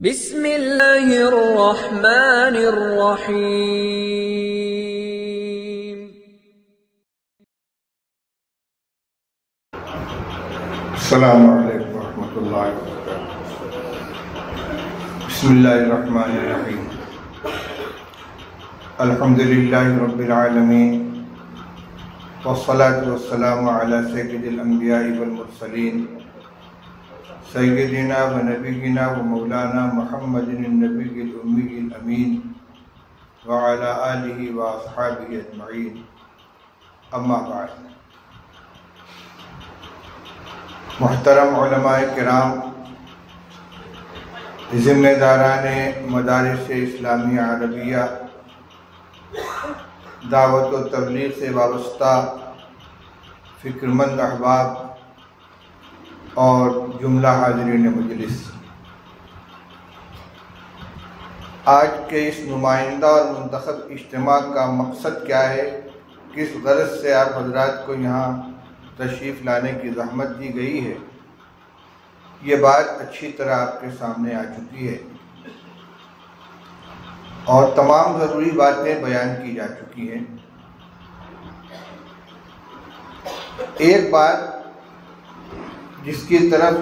बिस्मिल्लाहिर्रहमानिर्रहीम। अस्सलामु अलैकुम वरहमतुल्लाहि वबरकातुहू। बिस्मिल्लाहिर्रहमानिर्रहीम। अल्हम्दुलिल्लाहि रब्बिल आलमीन वस्सलातु वस्सलामु अला सय्यिदिल अंबिया'i वल मुरसलीन सय्यिदिना व नबिय्यिना व मौलाना मुहम्मदिन नबिय्यिल उम्मिय्यिल अमीन व अला आलिहि व अस्हाबिहि अजमईन। अम्मा बाद। मुहतरम उलमाए किराम, ज़िम्मेदाराने मदारिस इस्लामिया अरबिया, दावत व तबलीग से वाबस्ता फ़िक्रमंद अहबाब और जुमला हाज़रीन मजलिस, आज के इस नुमाइंदा और मुंतखब इज्तिमा का मकसद क्या है, किस गरज से आप हज़रात को यहाँ तशरीफ़ लाने की ज़हमत दी गई है, ये बात अच्छी तरह आपके सामने आ चुकी है और तमाम ज़रूरी बातें बयान की जा चुकी हैं। एक बात जिसकी तरफ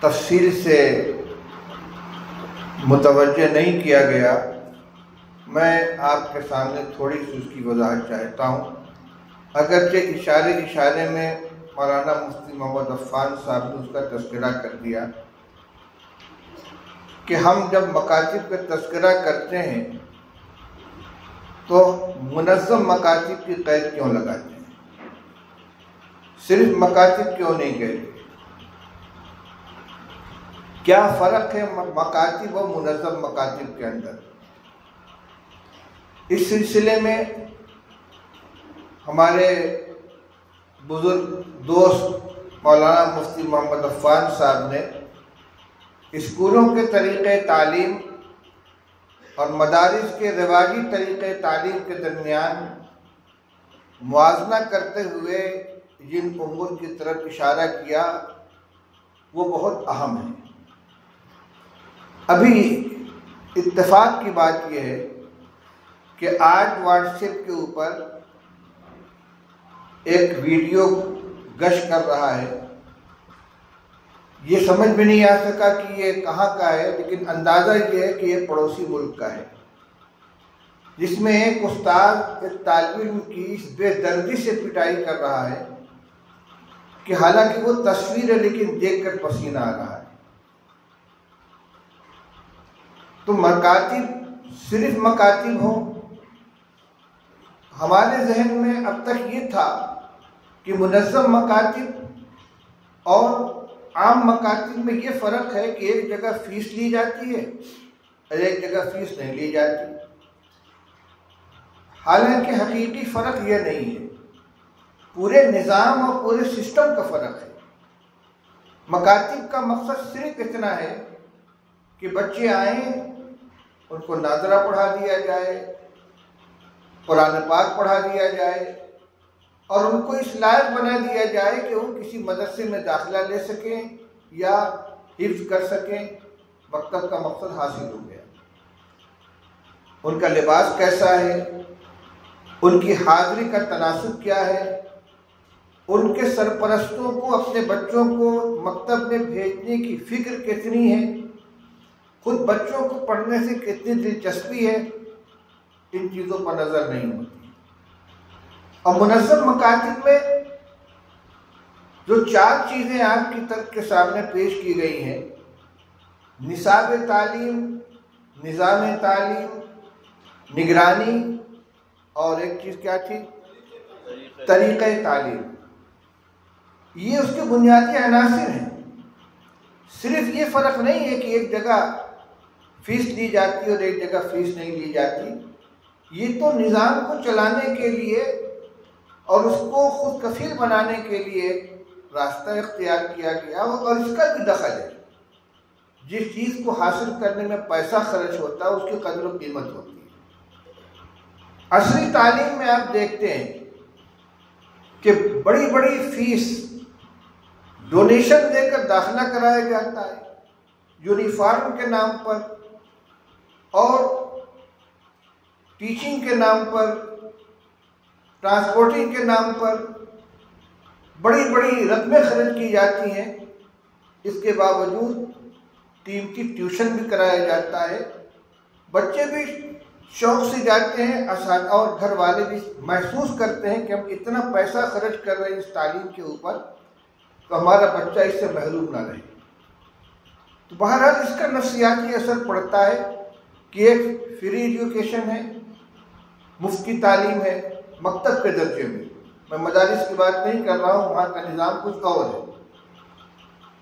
तफसील से मुतवज्जे नहीं किया गया, मैं आपके सामने थोड़ी सी उसकी वजाहत चाहता हूँ। अगरचे इशारे में मौलाना मुफ्ती मोहम्मद अफ़ान साहब ने उसका तज़किरा कर दिया कि हम जब मकातिब का तज़किरा करते हैं तो मुनज़्ज़म मकातिब की क़ैद क्यों लगाते हैं, सिर्फ मकातिब क्यों नहीं कहते? क्या फ़र्क है मकातिब व मुनज़्ज़म मकातिब के अंदर? इस सिलसिले में हमारे बुज़ुर्ग दोस्त मौलाना मुफ्ती मोहम्मद अफ़ान साहब ने स्कूलों के तरीक़े तालीम और मदारिस के रिवाजी तरीक़े तालीम के दरमियान मुआज़ना करते हुए जिन उमूर की तरफ इशारा किया वो बहुत अहम है। अभी इत्तेफाक की बात यह है कि आज व्हाट्सएप के ऊपर एक वीडियो गश कर रहा है। ये समझ में नहीं आ सका कि ये कहाँ का है, लेकिन अंदाज़ा ये है कि ये पड़ोसी मुल्क का है, जिसमें एक उस्ताद एक तालिब इल्म की इस बेदर्दी से पिटाई कर रहा है कि हालांकि वो तस्वीर है लेकिन देखकर पसीना आ रहा है। तो मकातिब सिर्फ मकातिब हो, हमारे जहन में अब तक ये था कि मुनज़्ज़म मकातिब और आम मकातिब में ये फ़र्क है कि एक जगह फ़ीस ली जाती है और एक जगह फ़ीस नहीं ली जाती। हालांकि हकीकी फ़र्क यह नहीं है, पूरे निज़ाम और पूरे सिस्टम का फ़र्क है। मकातिब का मकसद सिर्फ इतना है कि बच्चे आएँ, उनको नाज़रा पढ़ा दिया जाए, कुरान पाक पढ़ा दिया जाए और उनको इस लायक बना दिया जाए कि वो किसी मदरसे में दाखिला ले सकें या हिफ्ज़ कर सकें। मकतब का मकसद हासिल हो गया। उनका लिबास कैसा है, उनकी हाज़िरी का तनासुब क्या है, उनके सरपरस्तों को अपने बच्चों को मकतब में भेजने की फ़िक्र कितनी है, खुद बच्चों को पढ़ने से कितनी दिलचस्पी है, इन चीज़ों पर नज़र नहीं होती। और मुनज़्ज़म मकातिब में जो चार चीज़ें आपकी तरफ के सामने पेश की गई हैं, निसाब तालीम, निज़ाम तालीम, निगरानी और एक चीज़ क्या थी, तरीक़े तालीम, ये उसके बुनियादी अनासिर हैं। सिर्फ ये फ़र्क नहीं है कि एक जगह फ़ीस ली जाती है और एक जगह फ़ीस नहीं ली जाती। ये तो निज़ाम को चलाने के लिए और उसको खुद कफील बनाने के लिए रास्ता इख्तियार किया गया और इसका भी दखल है। जिस चीज़ को हासिल करने में पैसा खर्च होता है उसकी कदर व कीमत होती है। असली तालीम में आप देखते हैं कि बड़ी बड़ी फीस डोनेशन देकर दाखिला कराया जाता है। यूनिफॉर्म के नाम पर और टीचिंग के नाम पर, ट्रांसपोर्टिंग के नाम पर बड़ी बड़ी रकमें खर्च की जाती हैं। इसके बावजूद कीमती ट्यूशन भी कराया जाता है। बच्चे भी शौक से जाते हैं और घर वाले भी महसूस करते हैं कि हम इतना पैसा खर्च कर रहे हैं इस तालीम के ऊपर, तो हमारा बच्चा इससे महरूम ना रहे। तो बहरहाल इसका नफ्सियाती असर पड़ता है कि एक फ्री एजुकेशन है, मुफ्त की तालीम है मकतब के दर्जे में। मैं मदारिस की बात नहीं कर रहा हूँ, वहाँ का निज़ाम कुछ और है।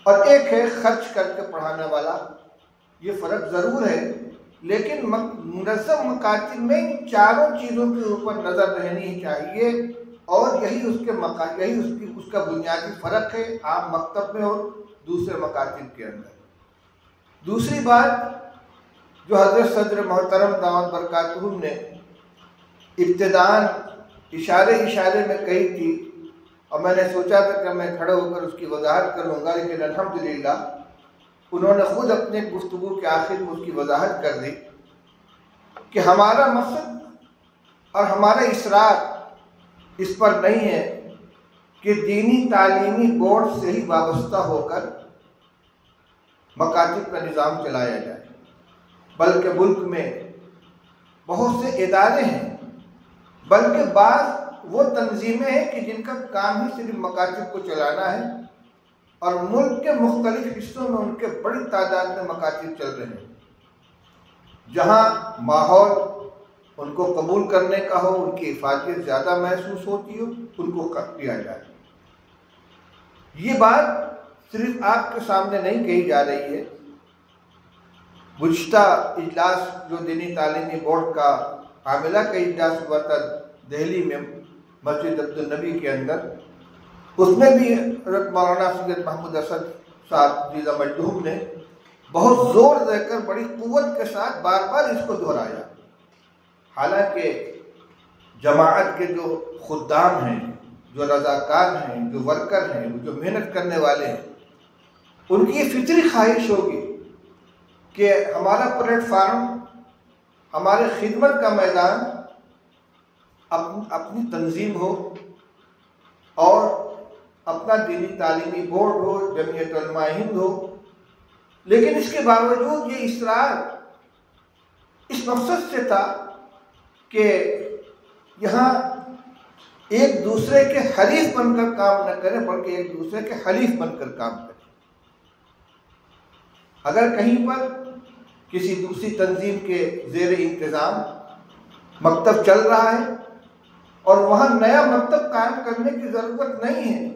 और एक है खर्च करके पढ़ाने वाला। ये फ़र्क ज़रूर है, लेकिन मुनज़्ज़म मकातिब में इन चारों चीज़ों के ऊपर नज़र रहनी चाहिए और यही उसका बुनियादी फ़र्क है आम मकतब में और दूसरे मकातिब के अंदर। दूसरी बात जो हज़रत सदर मोहतरम दामद बरकातुहू ने इब्तिदान इशारे में कही थी, और मैंने सोचा था कि मैं खड़े होकर उसकी वजाहत करूँगा, लेकिन अल्हम्दुलिल्लाह उन्होंने खुद अपने गुफ्तगू के आखिर में उसकी वजाहत कर दी कि हमारा मकसद और हमारा इसरार इस पर नहीं है कि दीनी तालीमी बोर्ड से ही वाबस्ता होकर मकातिब का निज़ाम चलाया जाए, बल्कि मुल्क में बहुत से इदारे हैं, बल्कि बाज़ वो तंजीमें हैं कि जिनका काम ही सिर्फ मकातिब को चलाना है और मुल्क के मुख्तलिफ हिस्सों में उनके बड़ी तादाद में मकातिब चल रहे हैं। जहाँ माहौल उनको कबूल करने का हो, उनकी हिफाजत ज़्यादा महसूस होती हो, उनको कर दिया जाए। ये बात सिर्फ आपके सामने नहीं कही जा रही है। गुज़िश्ता इजलास जो दीनी तालीमी बोर्ड का आमिला का इजलास हुआ था दिल्ली में मस्जिद अब्दुल नबी के अंदर, उसमें भी हज़रत मौलाना सैयद महमूद असद साहब जीज़ा मजदूम ने बहुत ज़ोर देकर बड़ी क़ुव्वत के साथ बार बार इसको दोहराया। हालांकि जमाअत के जो खुद्दाम हैं, जो रज़ाकार हैं, जो वर्कर हैं, जो मेहनत करने वाले हैं, उनकी ये फितरी ख्वाहिश होगी कि हमारा प्लेटफार्म, हमारे खिदमत का मैदान अपनी तंजीम हो और अपना दीनी तालीमी बोर्ड हो, जमीयत उलमा हिंद हो। लेकिन इसके बावजूद ये इसरार इस मकसद से था कि यहाँ एक दूसरे के हरीफ बनकर काम न करें, बल्कि एक दूसरे के हलीफ बनकर काम करें। अगर कहीं पर किसी दूसरी तंजीम के ज़ेर इंतज़ाम मकतब चल रहा है और वहाँ नया मकतब कायम करने की ज़रूरत नहीं है,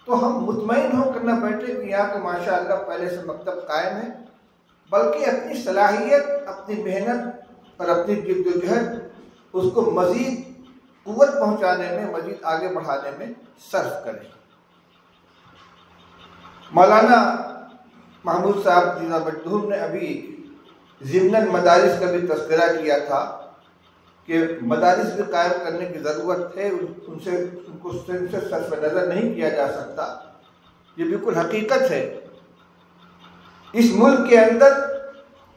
तो हम मुतमईन होकर न बैठे कि यहाँ तो माशाअल्लाह पहले से मकतब कायम है, बल्कि अपनी सलाहियत, अपनी मेहनत और अपनी जिद्दोजहद उसको मज़ीद क़ुव्वत पहुँचाने में, मज़ीद आगे बढ़ाने में सर्फ करें। मौलाना महमूद साहब जीज़ा मजदूर ने अभी ज़िम्नन मदारिस का भी तज़किरा किया था कि मदारिस भी कायम करने की ज़रूरत है, उनको सर्फ नज़र नहीं किया जा सकता। ये बिल्कुल हकीकत है। इस मुल्क के अंदर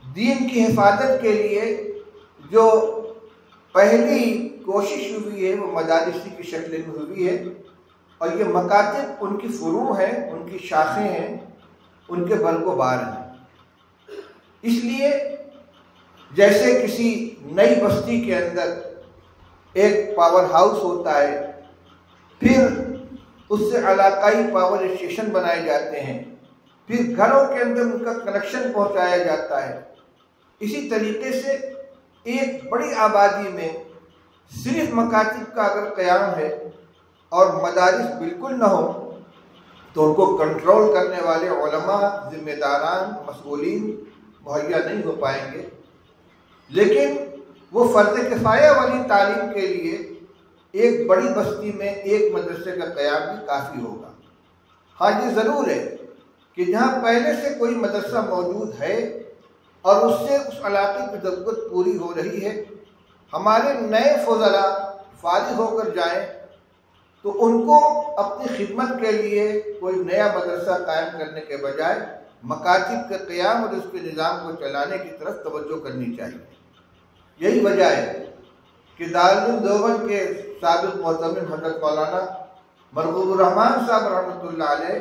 दीन की हिफाजत के लिए जो पहली कोशिश हुई है वो मदारिस की शक्ल में हुई है, और ये मकातिब उनकी फ़ुरू हैं, उनकी शाखें हैं, उनके बरगोबार हैं। इसलिए जैसे किसी नई बस्ती के अंदर एक पावर हाउस होता है, फिर उससे इलाकाई पावर स्टेशन बनाए जाते हैं, फिर घरों के अंदर उनका कनेक्शन पहुंचाया जाता है, इसी तरीके से एक बड़ी आबादी में सिर्फ मकातिब का अगर क़याम है और मदारिस बिल्कुल न हो, तो उनको कंट्रोल करने वाले उलमा, ज़िम्मेदारान, मसऊलीन मुहैया नहीं हो पाएंगे। लेकिन वो फ़र्ज़ किफ़ाया वाली तालीम के लिए एक बड़ी बस्ती में एक मदरसे का क़याम भी काफ़ी होगा। हाँ, ये ज़रूर है कि जहाँ पहले से कोई मदरसा मौजूद है और उससे उस इलाके की ज़रूरत पूरी हो रही है, हमारे नए फ़ुज़ला फारिग होकर जाएँ तो उनको अपनी खिदमत के लिए कोई नया मदरसा कायम करने के बजाय मकातिब के क़याम और उसके निज़ाम को चलाने की तरफ तवज्जो करनी चाहिए। यही वजह है कि दारुल देवबंद के साबिक़ मोहतमिम हज़रत मौलाना मरगूबुर रहमान साहब रहमतुल्लाह अलैह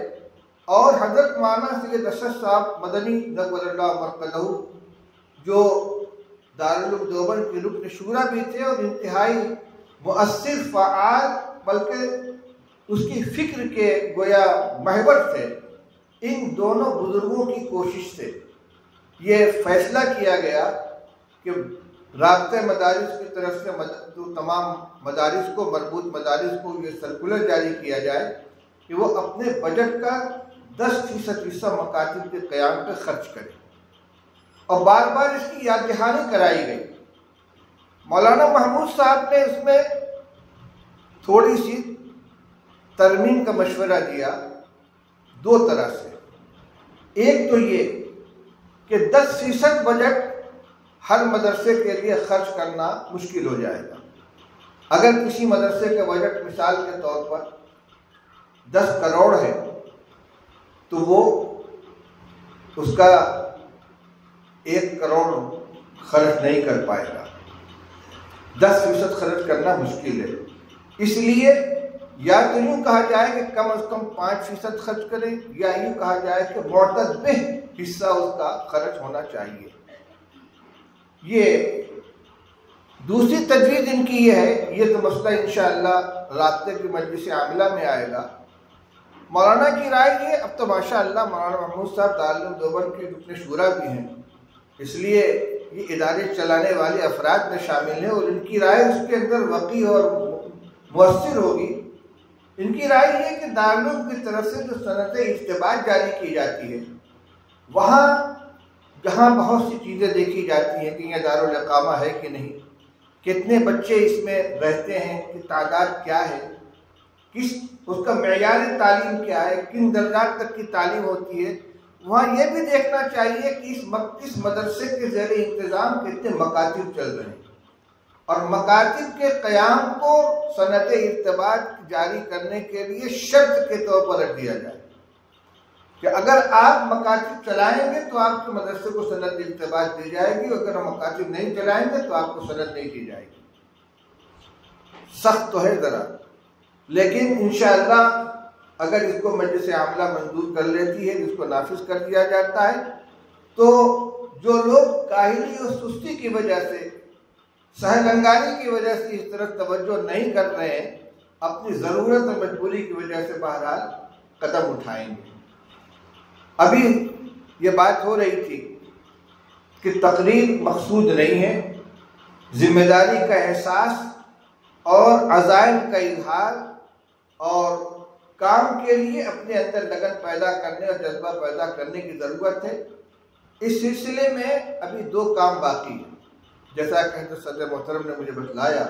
और हज़रत मौलाना सैयद अशरफ साहब मदनी नव्वरल्लाहु मरकज़हू जो दारुल देवबंद के रुकन शूरा भी थे और इंतहाई मुअस्सिर फ़आल बल्कि उसकी फ़िक्र के गोया महवर थे, इन दोनों बुजुर्गों की कोशिश से ये फैसला किया गया कि राब्ते मदारिस की तरफ से तो तमाम मदारिस को, मरबूत मदारिस को ये सर्कुलर जारी किया जाए कि वो अपने बजट का 10% हिस्सा मकातिब के क़याम पे खर्च करें। और बार बार इसकी याद दहानी कराई गई। मौलाना महमूद साहब ने इसमें थोड़ी सी तरमीम का मशवरा दिया दो तरह से। एक तो ये कि 10% बजट हर मदरसे के लिए खर्च करना मुश्किल हो जाएगा। अगर किसी मदरसे का बजट मिसाल के तौर पर 10 करोड़ है तो वो उसका 1 करोड़ खर्च नहीं कर पाएगा। 10% खर्च करना मुश्किल है। इसलिए या तो यूँ कहा जाए कि कम से कम 5% खर्च करें, या यूँ कहा जाए कि मुअतदल हिस्सा उसका खर्च होना चाहिए। ये दूसरी तजवीज़ इनकी ये है, ये तो मसला इंशाअल्लाह राब्ते की मजलिस आमिला में आएगा। मौलाना की राय ये, अब तो माशाअल्लाह मौलाना महमूद साहब दारुल देवबंद के रुकन शूरा भी हैं, इसलिए ये इदारे चलाने वाले अफराद में शामिल हैं और इनकी राय उसके अंदर वक़ी और मुअस्सिर होगी। इनकी राय ये कि दारुल की तरफ से जो सनद इज्तिबात जारी की जाती है, वहाँ जहाँ बहुत सी चीज़ें देखी जाती हैं कि यह दारुल इकामा है कि नहीं, कितने बच्चे इसमें रहते हैं, कि तादाद क्या है, किस उसका मेयार तालीम क्या है, किन दर्जात तक की तालीम होती है। वहाँ ये भी देखना चाहिए कि इस मदरसे के ज़ेर इंतज़ाम कितने मकातिब चल रहे हैं और मकातिब के क़याम को सनद इर्तिबात जारी करने के लिए शर्त के तौर पर रख दिया जाए कि अगर आप मकातिब चलाएंगे तो आपके मदरसे को सनद इर्तिबात दी जाएगी, अगर हम मकातिब नहीं चलाएंगे तो आपको सनद नहीं दी जाएगी। सख्त तो है ज़रा, लेकिन इंशाअल्लाह अगर इसको मजलिस आमला मंजूर कर लेती है, जिसको नाफिज कर दिया जाता है, तो जो लोग काहिली और सुस्ती की वजह से, सहलंगानी की वजह से इस तरफ तवज्जो नहीं कर रहे हैं, अपनी ज़रूरत और मजबूरी की वजह से बहरहाल कदम उठाएंगे। अभी ये बात हो रही थी कि तकरीर मकसूद नहीं है, जिम्मेदारी का एहसास और अज़ाइम का इजहार और काम के लिए अपने अंदर लगन पैदा करने और जज्बा पैदा करने की ज़रूरत है। इस सिलसिले में अभी 2 काम बाकी हैं, जैसा कि सदर मोहतरम ने मुझे बतलाया।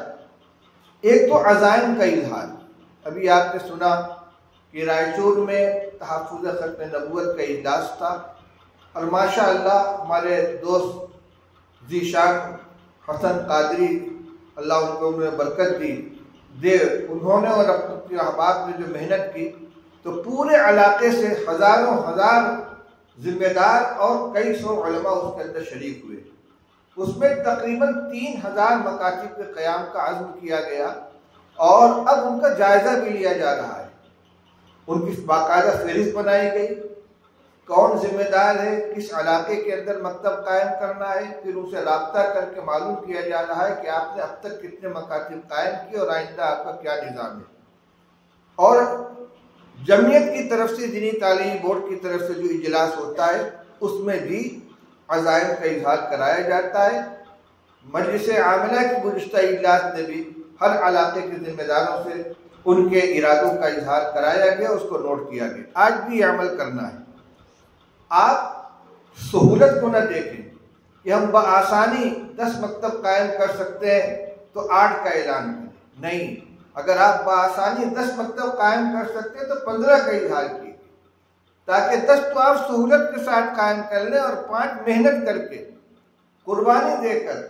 एक तो अज़ाइम का इजहार, अभी आपने सुना कि रायचूर में तहफ़्फ़ुज़ ख़त्म नबूवत का इजलास था और माशाअल्लाह हमारे दोस्त ज़ीशान हसन कादरी, अल्लाह उनको उन्हें बरकत दी दे, उन्होंने और अपने अहबाब ने जो मेहनत की, तो पूरे इलाके से हज़ारों हज़ार ज़िम्मेदार और कई सौ उलमा उसके अंदर शरीक हुए। उसमें तकरीबन 3000 मकातिब के क़याम का अज़्म किया गया और अब उनका जायज़ा भी लिया जा रहा है। उनकी बाकायदा फहरिस्त बनाई गई, कौन जिम्मेदार है, किस इलाके के अंदर मकतब कायम करना है, फिर उनसे रब्ता करके मालूम किया जा रहा है कि आपने अब तक कितने मकातिब कायम किए और आइंदा आपका क्या निज़ाम है। और जमीयत की तरफ से, दीनी तालीमी बोर्ड की तरफ से जो इजलास होता है, उसमें भी अज़ाइम का इजहार कराया जाता है। मजलिस आमिला की गुज़िश्ता इजलास में भी हर इलाके के जिम्मेदारों से उनके इरादों का इजहार कराया गया, उसको नोट किया गया। आज भी अमल करना है। आप सहूलत को न देखें कि हम बआसानी 10 मकतब कायम कर सकते हैं तो 8 का ऐलान करें, नहीं। अगर आप बआसानी 10 मकतब कायम कर सकते हैं तो 15 का इजहार कीजिए, ताकि 10 तो आप सहूलत के साथ कायम कर लें और 5 मेहनत करके, कुर्बानी देकर,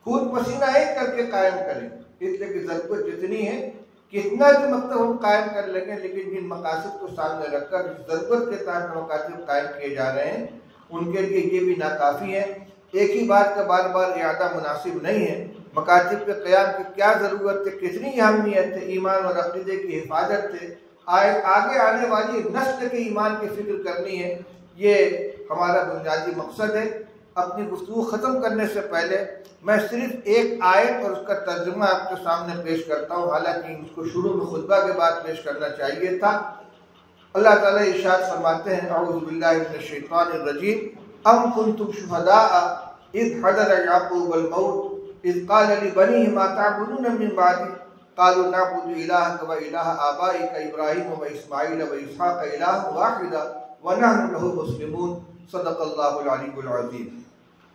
खून पसीना एक करके कायम करें। इसलिए कि ज़रूरत जितनी है कितना भी मकतब हम कायम कर लेंगे, लेकिन जिन मकासद को सामने रखकर ज़रूरत के तहत मकासद कायम किए जा रहे हैं उनके लिए ये भी नाकाफ़ी है। एक ही बात का बार बार इआदा मुनासिब नहीं है। मकासद के क़याम की क्या ज़रूरत है, कितनी अहमियत है, ईमान और अक़ीदे की हिफाजत है, आगे आने वाली नस्ल के ईमान की फ़िक्र करनी है, ये हमारा बुनियादी मकसद है। अपनी गुफ्तगू ख़त्म करने से पहले मैं सिर्फ एक आयत और उसका तर्जुमा आपके सामने पेश करता हूँ, हालांकि इसको शुरू में खुतबा के बाद पेश करना चाहिए था। अल्लाह ताला इरशाद फरमाते हैं, अऊज़ु बिल्लाहि मिनश शैतानिर रजीम, अम कुंतुम शुहदाअ इज़ हज़र याक़ूबल मौत इज़ क़ाल लिबनीहि मा तअबुदून मिन बअदी क़ालू नअबुदु इलाहक व इलाह आबाइक इब्राहीम व इस्माईल व इसहाक़ इलाहन वाहिदा व नहनु लहु मुस्लिमून। सदक़ल्लाहुल अलीयुल अज़ीम।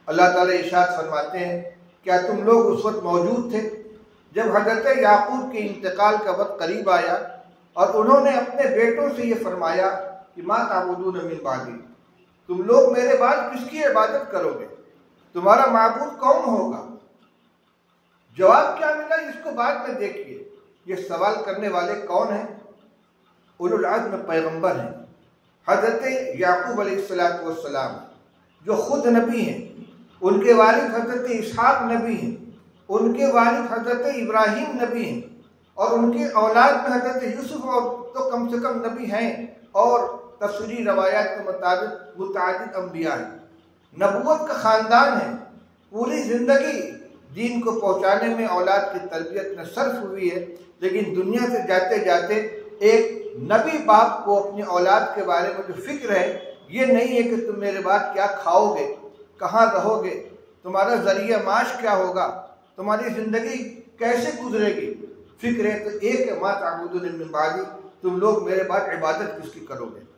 अल्लाह ताला इरशाद फरमाते हैं, क्या तुम लोग उस वक्त मौजूद थे जब हज़रत याक़ूब के इंतकाल का वक्त करीब आया और उन्होंने अपने बेटों से ये फरमाया कि मा ताबुदून मिन बादी, तुम लोग मेरे बाद किसकी इबादत करोगे, तुम्हारा माबूद कौन होगा। जवाब क्या मिला इसको बाद में देखिए। ये सवाल करने वाले कौन हैं? उलुल अज़्म पैगंबर हैं, हज़रत याक़ूब अलैहिस्सलातु वस्सलाम जो खुद नबी हैं, उनके वालिद हज़रत इसहाक़ नबी हैं, उनके वालिद हज़रत इब्राहीम नबी हैं और उनकी औलाद में हज़रत यूसुफ और तो कम से कम नबी हैं और तफसीरी रवायात के मुताबिक मुतअद्दिद अंबिया हैं। नबूवत का ख़ानदान है। पूरी ज़िंदगी दीन को पहुँचाने में औलाद की तरबियत में सर्फ हुई है, लेकिन दुनिया से जाते जाते एक नबी बाप को अपनी औलाद के बारे में जो फिक्र है, ये नहीं है कि तुम मेरे बाद क्या खाओगे, कहाँ रहोगे, तुम्हारा ज़रिया माश क्या होगा, तुम्हारी ज़िंदगी कैसे गुजरेगी। फिक्र है तो एक है, मा ताबुदून मिन बादी, तुम लोग मेरे बाद इबादत किसकी करोगे।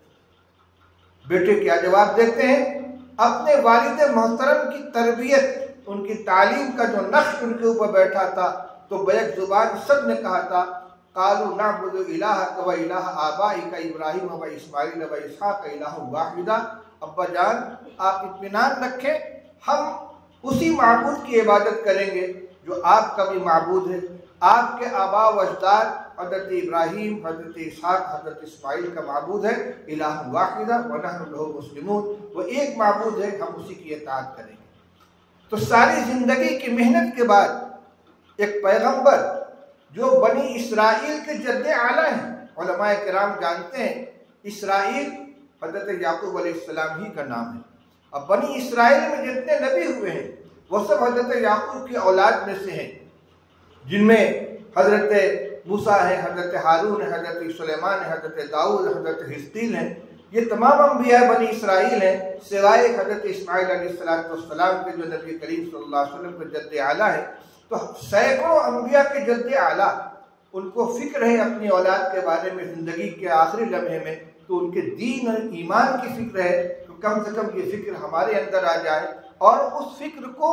बेटे क्या जवाब देते हैं? अपने वालिद मोहतरम की तरबियत, उनकी तालीम का जो नक्श उनके ऊपर बैठा था, तो बैक जुबान सब ने कहा था, कालू नअबुदु इलाहक व इलाह आबाइक इब्राहीम व इस्माईल व इसहाक़ इलाहन वाहिदा। अब्बा जान आप इत्मीनान रखें, हम उसी माबूद की इबादत करेंगे जो आपका भी माबूद है। आपके आबा व अजदाद हज़रत इब्राहीम, हज़रत इसहाक़, हज़रत इस्माईल का माबूद है इलाहन वाहिदा व नहनु लहु मुस्लिमून, वो एक माबूद है, हम उसी की इताअत करेंगे। तो सारी ज़िंदगी की मेहनत के बाद एक पैगंबर जो बनी इसराइल के जद्दे आला हैं, उलमाए किराम जानते हैं इसराइल हज़रत याक़ूब अलैहिस्सलाम ही का नाम है। अब बनी इसराइल में जितने नबी हुए हैं वो सब हज़रत याक़ूब की औलाद में से हैं, जिनमें हज़रत मूसा है, हज़रत हारून है, हज़रत सुलेमान है, हज़रत दाऊद, हज़रत हिज़कील हैं। ये तमाम अंबिया बनी इसराइल हैं, सिवाय हज़रत इस्माईल अलैहिस्सलाम के जो नबी करीम सल्लल्लाहु अलैहि वसल्लम के जद्दे आला है। तो सैकड़ों अंबिया के जद्दे आला, उनको फिक्र है अपनी औलाद के बारे में ज़िंदगी के आखिरी लम्हे में, तो उनके दीन और ईमान की फिक्र है, तो कम से कम ये फिक्र हमारे अंदर आ जाए और उस फिक्र को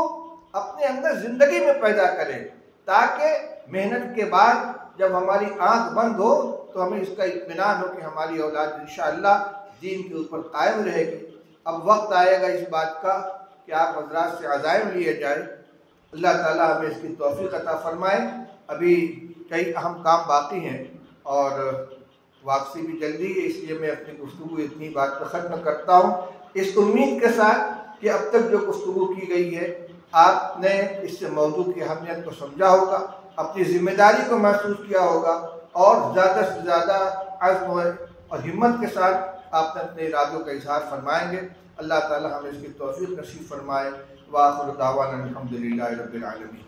अपने अंदर ज़िंदगी में पैदा करें, ताकि मेहनत के बाद जब हमारी आँख बंद हो तो हमें इसका इत्मीनान हो कि हमारी औलाद इंशाअल्लाह दीन के ऊपर कायम रहेगी। अब वक्त आएगा इस बात का कि आप हज़रात से अज़ाइम लिए जाए। अल्लाह ताला हमें इसकी तौफीक अता फरमाए। अभी कई अहम काम बाकी हैं और वापसी भी जल्दी है, इसलिए मैं अपनी गुफ्तगू इतनी बात पर ख़त्म करता हूँ, इस उम्मीद के साथ कि अब तक जो गुफ्तगू की गई है आपने इससे मौजू की अहमियत को समझा होगा, अपनी ज़िम्मेदारी को महसूस किया होगा और ज़्यादा से ज़्यादा अज़्म और हिम्मत के साथ आपने अपने इरादों का इज़हार फरमाएंगे। अल्लाह ताला हमें इसकी तौफीक नसीब फरमाए। व आखिर दावाना अल्हम्दुलिल्लाहि रब्बिल आलमीन।